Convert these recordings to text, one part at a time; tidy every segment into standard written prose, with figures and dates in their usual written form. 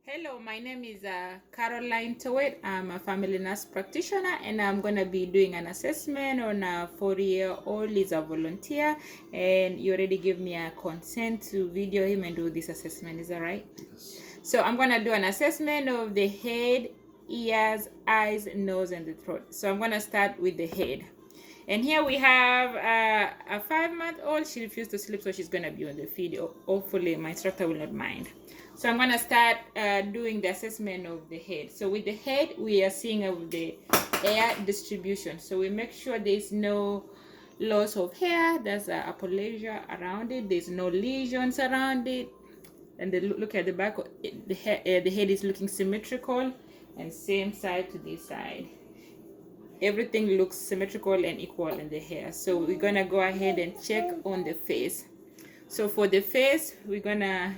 Hello, my name is Caroline Towet. I'm a family nurse practitioner and I'm going to be doing an assessment on a 40-year-old. He's a volunteer and you already gave me a consent to video him and do this assessment. Is that right? Yes. So I'm going to do an assessment of the head, ears, eyes, nose, and the throat. So I'm going to start with the head. And here we have a 5-month-old. She refused to sleep, so she's going to be on the feed. Hopefully, my instructor will not mind. So I'm going to start doing the assessment of the head. So with the head, we are seeing of the air distribution. So we make sure there's no loss of hair. There's applasia around it. There's no lesions around it. And look at the back. The head is looking symmetrical, and same side to this side. Everything looks symmetrical and equal in the hair. So we're gonna go ahead and check on the face. So for the face, we're gonna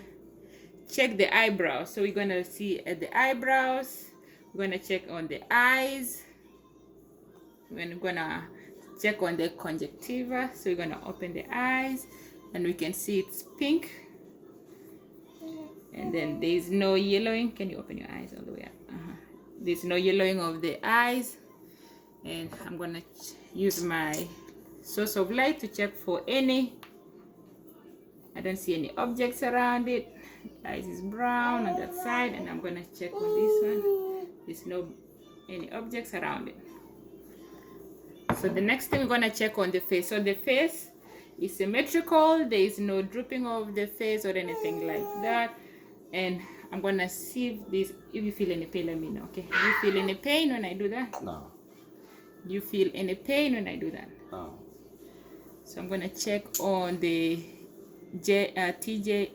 check the eyebrows. So we're gonna see at the eyebrows. We're gonna check on the eyes. We're gonna check on the conjunctiva. So we're gonna open the eyes and we can see it's pink. And then there's no yellowing. Can you open your eyes all the way up? There's no yellowing of the eyes. And I'm gonna use my source of light to check for any. I don't see any objects around it. The eyes is brown on that side, and I'm gonna check on this one. There's no any objects around it. So the next thing we're gonna check on the face. So the face is symmetrical. There is no drooping of the face or anything like that. And I'm gonna see if you feel any pain, let me know. Okay? Do you feel any pain when I do that? No. Do you feel any pain when I do that? No. So I'm gonna check on the TMJ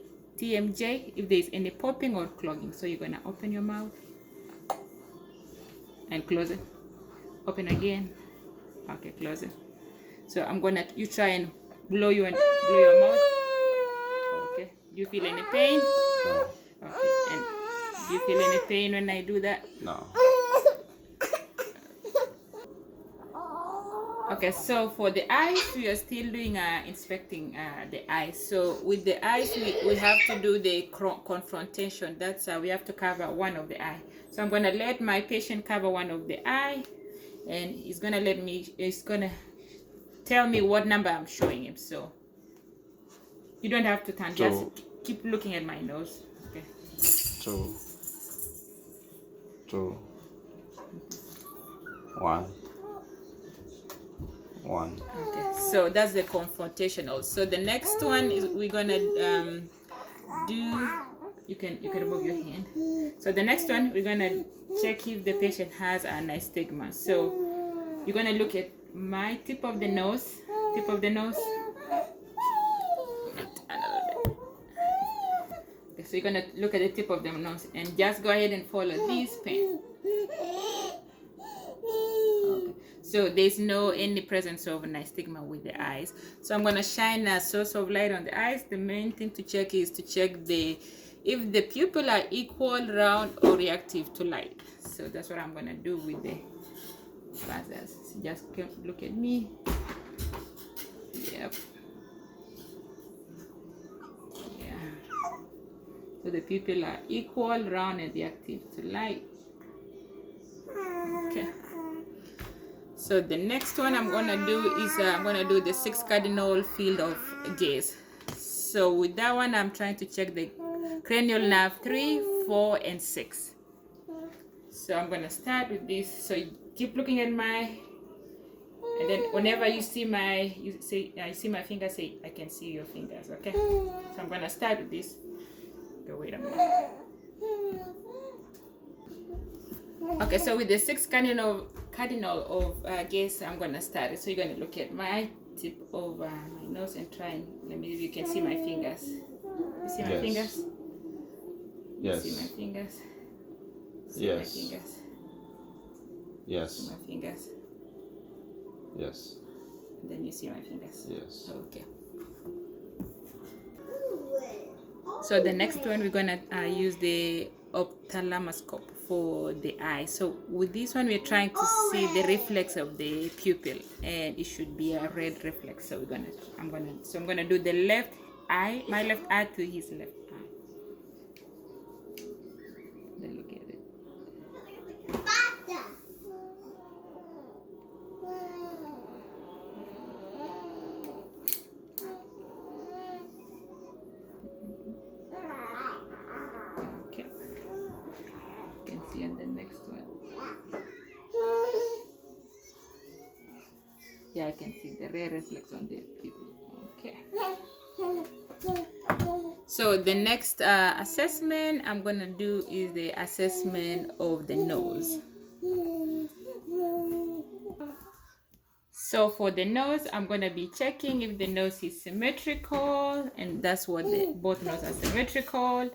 if there's any popping or clogging. So you're gonna open your mouth and close it. Open again. Okay, close it. So you try and blow your mouth. Okay. Do you feel any pain? No. Okay. And do you feel any pain when I do that? No. Okay, so for the eyes, we are still doing inspecting the eyes. So with the eyes, we have to do the confrontation. That's we have to cover one of the eye. So I'm gonna let my patient cover one of the eye, and he's gonna tell me what number I'm showing him. So you don't have to turn, just keep looking at my nose. Okay. 2, 2, 1. 1. Okay, so that's the confrontational. So the next one is we're gonna do. You can remove your hand. So the next one we're gonna check if the patient has a nystagmus. So you're gonna look at my tip of the nose. Tip of the nose. Okay, so you're gonna look at the tip of the nose and just go ahead and follow this pen. Okay. So there's no any presence of nystagmus with the eyes. So I'm gonna shine a source of light on the eyes. The main thing to check is to check if the pupil are equal, round, or reactive to light. So that's what I'm gonna do with the buzzers. So just look at me. Yep. Yeah. So the pupil are equal, round, and reactive to light. Okay. So the next one I'm gonna do is I'm gonna do the 6 cardinal field of gaze. So with that one, I'm trying to check the cranial nerve 3, 4, and 6. So I'm gonna start with this. So you keep looking at and then whenever you see my fingers, say I can see your fingers. Okay. So I'm gonna start with this. Okay, wait a minute. Okay, so with the 6 cardinal of gaze, I'm gonna start it. So you're gonna look at my tip of my nose and try and let me if you can see my fingers. You see my fingers? Yes. See my fingers? See Yes. my fingers? Yes. See my fingers? Yes. And then you see my fingers? Yes. Okay. So the next one we're gonna use the ophthalmoscope for the eye. So with this one we're trying to see the reflex of the pupil, and it should be a red reflex. So I'm gonna do the left eye, my left eye to his left eye. see on the next one. Yeah, I can see the red reflex on the people. Okay. So the next assessment I'm gonna do is the assessment of the nose. So for the nose, I'm gonna be checking if the nose is symmetrical, and that's what both noses are symmetrical.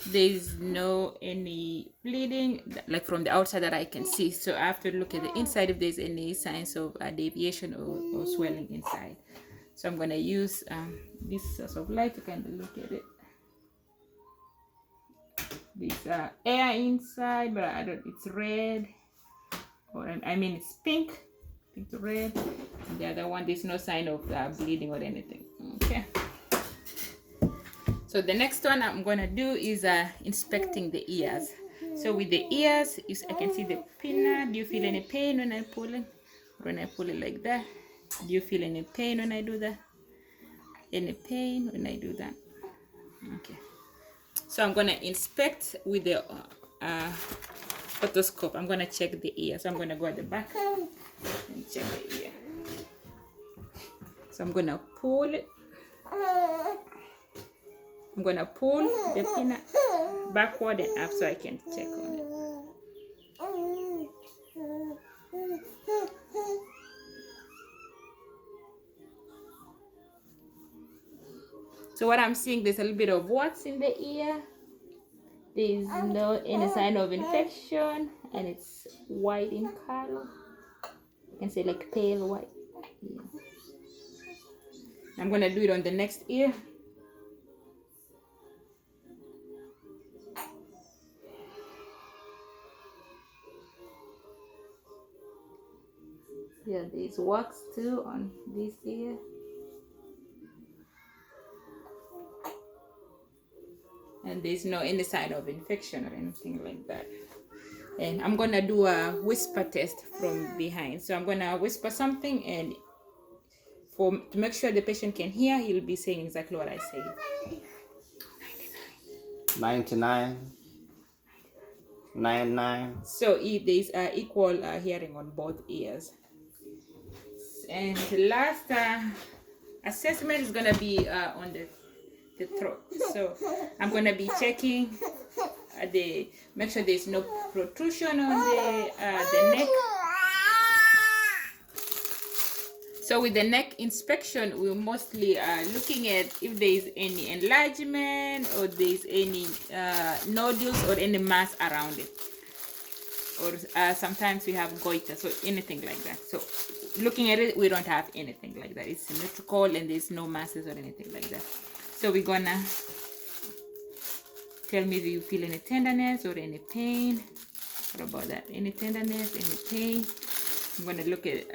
There's no any bleeding like from the outside that I can see. So I have to look at the inside if there's any signs of deviation or swelling inside. So I'm gonna use this source of light to kind of look at it. There's air inside, but I don't. It's red, or I mean it's pink to red. And the other one, there's no sign of bleeding or anything. Okay. So the next one I'm gonna do is inspecting the ears. So with the ears, I can see the pinna. Do you feel any pain when I pull it? When I pull it like that, do you feel any pain when I do that? Any pain when I do that? Okay. So I'm gonna inspect with the otoscope. I'm gonna check the ear. So I'm gonna go at the back and check the ear. So I'm gonna pull it. I'm gonna pull the pin backward and up so I can check on it. So what I'm seeing, there's a little bit of wax in the ear. There's no any sign of infection, and it's white in color. You can say like pale white. Yeah. I'm gonna do it on the next ear. Yeah, there's wax too on this ear. And there's no any sign of infection or anything like that. And I'm gonna do a whisper test from behind. So I'm gonna whisper something, and to make sure the patient can hear, he'll be saying exactly what I say. 99. 99. So there's equal hearing on both ears. And the last assessment is gonna be on the throat. So I'm gonna be checking make sure there's no protrusion on the neck. So with the neck inspection, we're mostly looking at if there's any enlargement or there's any nodules or any mass around it. Or sometimes we have goiter, so anything like that. So looking at it, we don't have anything like that. It's symmetrical and there's no masses or anything like that. So we're gonna tell me if you feel any tenderness or any pain. What about that? Any tenderness, any pain? I'm gonna look at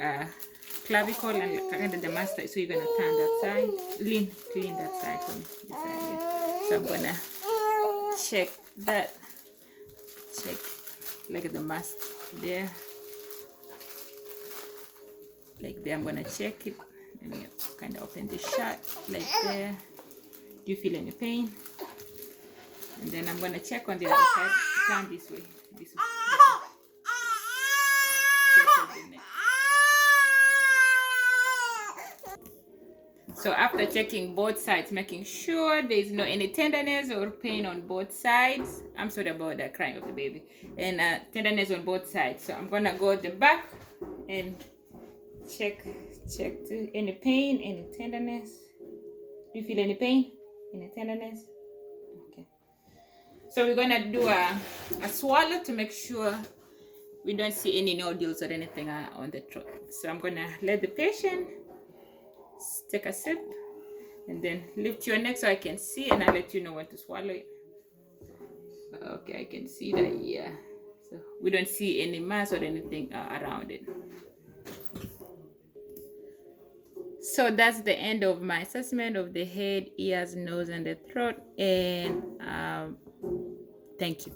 clavicle and kind of the master. So you're gonna turn that side, clean that side from the side here. So I'm gonna check that. Check like the mask there. Like there, I'm gonna check it. Let me kind of open the shut like there. Do you feel any pain? And then I'm gonna check on the other side. Turn this way. This way. Check the neck. So after checking both sides, making sure there's no any tenderness or pain on both sides. I'm sorry about the crying of the baby. And tenderness on both sides. So I'm gonna go at the back and check to any pain, any tenderness. Do you feel any pain? Any tenderness? Okay. So we're gonna do a swallow to make sure we don't see any nodules or anything on the throat. So I'm gonna let the patient take a sip and then lift your neck so I can see, and I'll let you know when to swallow it. Okay, I can see that, yeah. So we don't see any mass or anything around it. So that's the end of my assessment of the head, ears, nose, and the throat. And thank you.